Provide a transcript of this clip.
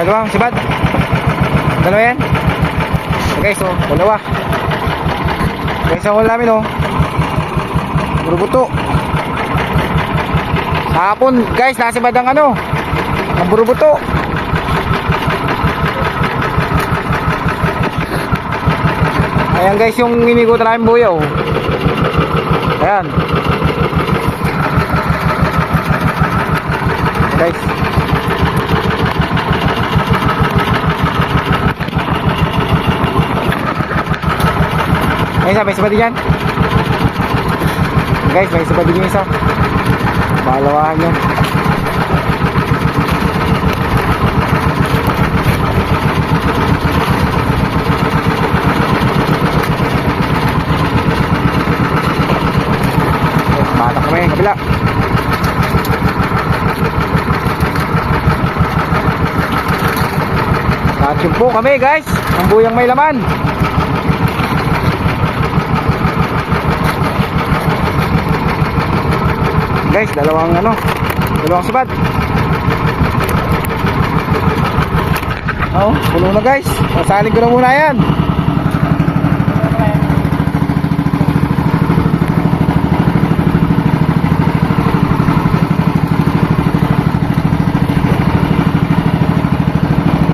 Dalawang sibad. Dalawa yan. Okay, so dalawa. Guys, ang huli namin oh. Puro buto. Hapon guys, nasibad ang ano, ang puro buto. Ayan guys, yung minigutan namin buyaw. Ayan guys. May isa pa din yan. Guys, may isa pa din yung isa. Palawahan nyo. Patak kami, kabila. Natyumpo kami guys. Ang buyang may laman. Guys, dalawang sibad. Oh, puno na guys. Sasalig ko na muna yan.